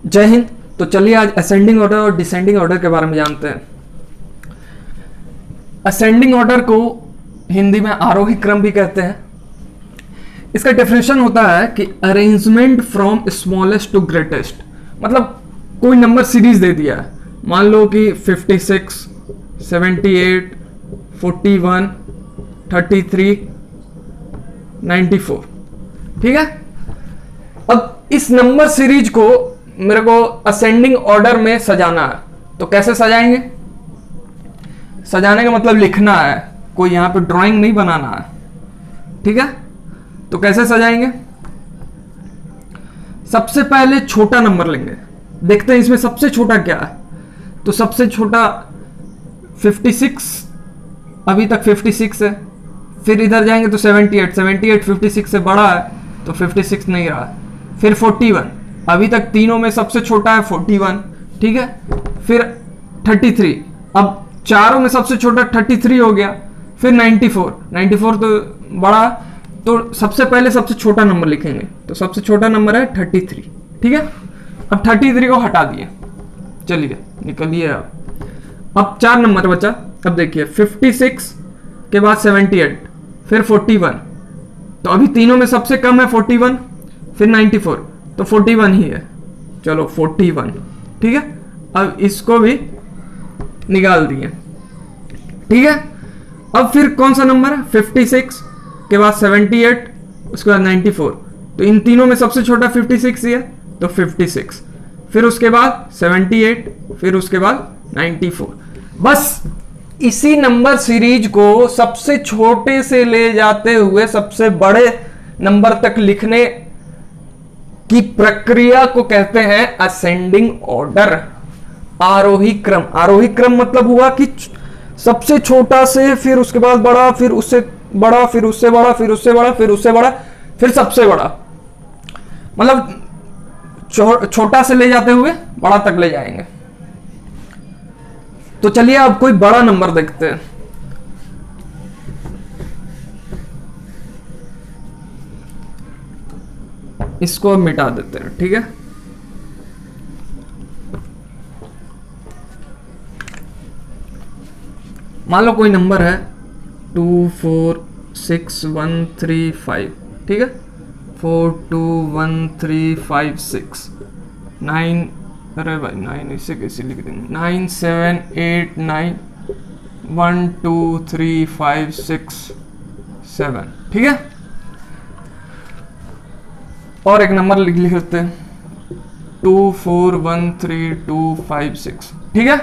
जय हिंद। तो चलिए आज असेंडिंग ऑर्डर और डिसेंडिंग ऑर्डर के बारे में जानते हैं। असेंडिंग ऑर्डर को हिंदी में आरोही क्रम भी कहते हैं। इसका डेफिनेशन होता है कि arrangement from smallest to greatest, मतलब कोई नंबर सीरीज दे दिया है, मान लो कि 56, 78, 41, 33, 94, ठीक है। अब इस नंबर सीरीज को मेरे को असेंडिंग ऑर्डर में सजाना है, तो कैसे सजाएंगे? सजाने का मतलब लिखना है, कोई यहां पे ड्राइंग नहीं बनाना है, ठीक है। तो कैसे सजाएंगे? सबसे पहले छोटा नंबर लेंगे, देखते हैं इसमें सबसे छोटा क्या है। तो सबसे छोटा 56, अभी तक 56 है। फिर इधर जाएंगे तो 78, 78 56 से बड़ा है तो 56 नहीं रहा। फिर 41, अभी तक तीनों में सबसे छोटा है 41, ठीक है। फिर 33, अब चारों में सबसे छोटा 33 हो गया। फिर 94, 94 तो बड़ा, तो सबसे पहले सबसे छोटा नंबर लिखेंगे, तो सबसे छोटा नंबर है 33, ठीक है। अब 33 को हटा दिए, चलिए निकलिए। अब 4 नंबर बचा। अब देखिए 56 के बाद 78, फिर 41, तो अभी तीनों में सबसे कम है 41, फिर 94, तो 41 ही है, चलो 41, ठीक है। अब इसको भी निकाल दिए, ठीक है। अब फिर कौन सा नंबर है? 56 के बाद 78, उसके बाद 94, तो इन तीनों में सबसे छोटा 56 ही है, तो 56, फिर उसके बाद 78, फिर उसके बाद 94। बस इसी नंबर सीरीज को सबसे छोटे से ले जाते हुए सबसे बड़े नंबर तक लिखने की प्रक्रिया को कहते हैं असेंडिंग ऑर्डर, आरोही क्रम। आरोही क्रम मतलब हुआ कि सबसे छोटा से फिर उसके बाद बड़ा, फिर उससे बड़ा, फिर उससे बड़ा, फिर उससे बड़ा, फिर उससे बड़ा, फिर सबसे बड़ा, मतलब छोटा से ले जाते हुए बड़ा तक ले जाएंगे। तो चलिए अब कोई बड़ा नंबर देखते हैं। इसको अब मिटा देते हैं, ठीक है। मान लो कोई नंबर है 246135, ठीक है। 421356 9, अरे भाई 9 इसे कैसे लिख देंगे? 9789123567, ठीक है। और एक नंबर लिख लेते हैं 241326, ठीक है।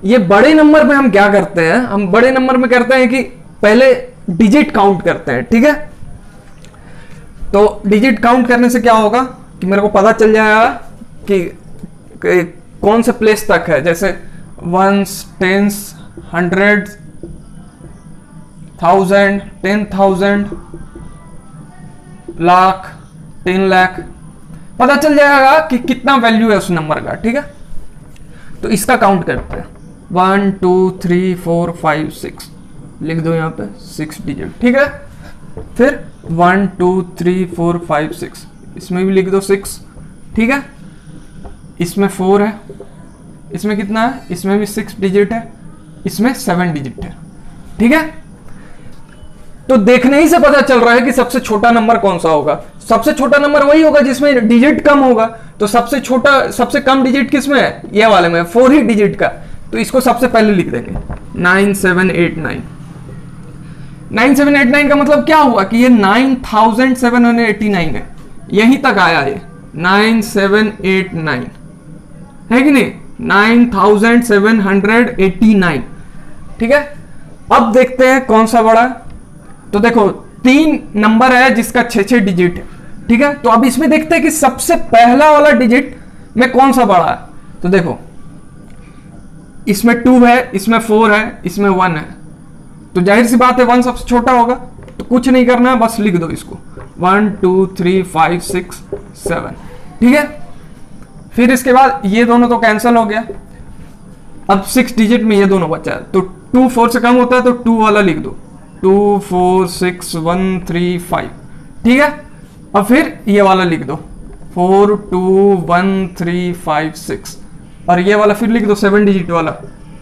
ये बड़े नंबर में हम क्या करते हैं? हम बड़े नंबर में करते हैं कि पहले डिजिट काउंट करते हैं, ठीक है। तो डिजिट काउंट करने से क्या होगा कि मेरे को पता चल जाएगा कि कौन से प्लेस तक है, जैसे 1s, 10s, 100s, 1000, 10,000, lakh, 10 lakh, पता चल जाएगा कि कितना वैल्यू है उस नंबर का, ठीक है। तो इसका काउंट करते हैं 1 2 3 4 5 6, लिख दो यहाँ पे 6 डिजिट, ठीक है। फिर 1 2 3 4 5 6, इसमें भी लिख दो 6, ठीक है। इसमें 4 है, इसमें कितना है? इसमें भी 6 डिजिट है, इसमें 7 डिजिट है, ठीक है। तो देखने ही से पता चल रहा है कि सबसे छोटा नंबर कौन सा होगा। सबसे छोटा नंबर वही होगा जिसमें डिजिट कम होगा। तो सबसे छोटा, सबसे कम डिजिट किसमें है? ये वाले में, 4 ही डिजिट का। तो इसको सबसे पहले लिख देंगे 9789। 9789 का मतलब क्या हुआ कि ये 9789 है, यहीं तक आया ये 9789 है कि नहीं? 9789, ठीक है। अब देखते हैं कौन सा बड़ा है। तो देखो 3 नंबर है जिसका 6 डिजिट है, ठीक है। तो अब इसमें देखते हैं कि सबसे पहला वाला डिजिट में कौन सा बड़ा है। तो देखो इसमें 2 है, इसमें 4 है, इसमें 1 है, तो जाहिर सी बात है 1 सबसे छोटा होगा। तो कुछ नहीं करना है, बस लिख दो इसको 1 2 3 5 6 7, ठीक है। फिर इसके बाद ये दोनों तो कैंसिल हो गया, अब 6 डिजिट में ये दोनों बचा है। तो 2 4 से कम होता है तो 2 वाला लिख दो 246135, ठीक है। और फिर ये वाला लिख दो 4 2 1 3 5 6, और ये वाला फिर लिख दो 7 डिजिट वाला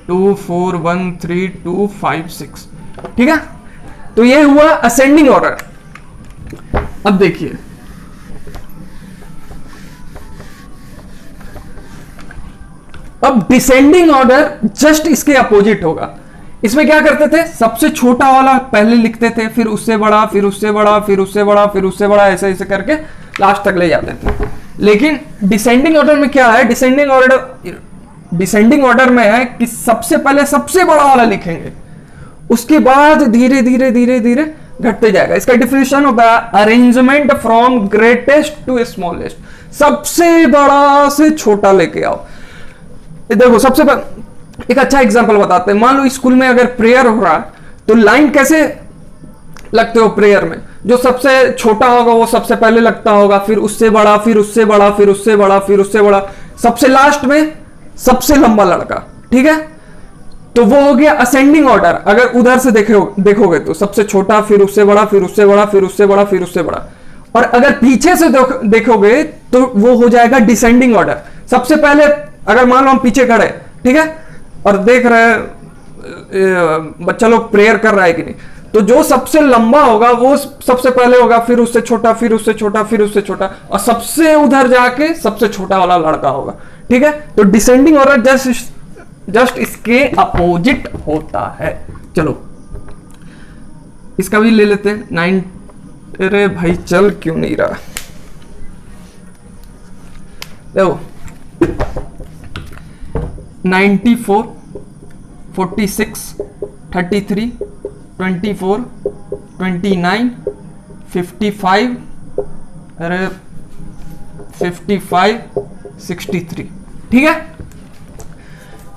2 4 1 3 2 5 6। ठीक है, तो ये हुआ असेंडिंग ऑर्डर। अब देखिए अब डिसेंडिंग ऑर्डर जस्ट इसके अपोजिट होगा। इसमें क्या करते थे, सबसे छोटा वाला पहले लिखते थे, फिर उससे बड़ा, फिर उससे बड़ा, फिर उससे बड़ा, फिर उससे बड़ा, ऐसे ऐसे करके लास्ट तक ले जाते थे। लेकिन डिसेंडिंग ऑर्डर में क्या है, डिसेंडिंग ऑर्डर में है कि सबसे पहले सबसे बड़ा वाला लिखेंगे, उसके बाद धीरे धीरे धीरे धीरे घटते जाएगा। इसका डिफिनेशन होता है arrangement from greatest to smallest, सबसे बड़ा से छोटा लेके आओ। देखो सबसे एक अच्छा एग्जांपल बताते हैं। मान लो स्कूल में अगर प्रेयर हो रहा है तो लाइन कैसे लगते हो प्रेयर में, जो सबसे छोटा होगा वो सबसे पहले लगता होगा, फिर उससे बड़ा, फिर उससे बड़ा, फिर उससे बड़ा, फिर उससे बड़ा, सबसे लास्ट में सबसे लंबा लड़का। ठीक है, तो वो हो गया असेंडिंग ऑर्डर। अगर उधर से देखोगे तो सबसे छोटा, फिर उससे बड़ा, फिर उससे बड़ा, फिर उससे बड़ा, फिर उससे बड़ा। और अगर पीछे से देखोगे तो वो हो जाएगा डिसेंडिंग ऑर्डर। सबसे पहले अगर मान लो हम पीछे खड़े, ठीक है, और देख रहे हैं बच्चा लोग प्रेयर कर रहा है कि नहीं, तो जो सबसे लंबा होगा वो सबसे पहले होगा, फिर उससे छोटा, फिर उससे छोटा, फिर उससे छोटा, और सबसे उधर जाके सबसे छोटा वाला लड़का होगा। ठीक है, तो डिसेंडिंग ऑर्डर जस्ट इसके अपोजिट होता है। चलो इसका भी ले लेते हैं 9। अरे भाई चल क्यों नहीं रहा, देखो 94 46 33 24 29 55, अरे 55 63। ठीक है,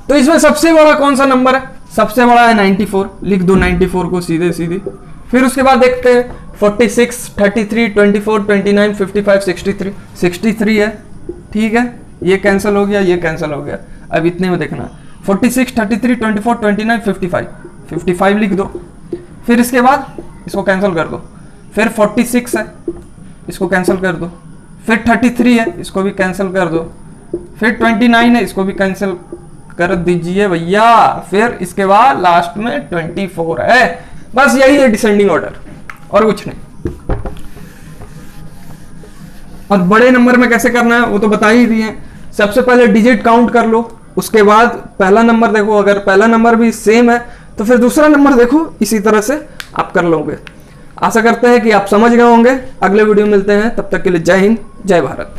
तो इसमें सबसे बड़ा कौन सा नंबर है, सबसे बड़ा है 94, लिख दो 94 को सीधे सीधे। फिर उसके बाद देखते हैं 46 33 24 29 55 63, 63 है। ठीक है, ये कैंसिल हो गया, ये कैंसिल हो गया। अब इतने में देखना 46 33 24 29 55, 55 लिख दो। फिर इसके बाद इसको कैंसिल कर दो, फिर 46 है, इसको कैंसिल कर दो, फिर 33 है, इसको भी कैंसिल कर दो, फिर 29 है, इसको भी कैंसिल कर दीजिए भैया, फिर इसके बाद लास्ट में 24 है। बस यही है डिसेंडिंग ऑर्डर, और कुछ नहीं। और बड़े नंबर में कैसे करना है वो तो बता ही दिए। सबसे पहले डिजिट काउंट कर लो, उसके बाद पहला नंबर देखो, अगर पहला नंबर भी सेम है तो फिर दूसरा नंबर देखो, इसी तरह से आप कर लोगे। आशा करते हैं कि आप समझ गए होंगे। अगले वीडियो मिलते हैं, तब तक के लिए जय हिंद, जय भारत।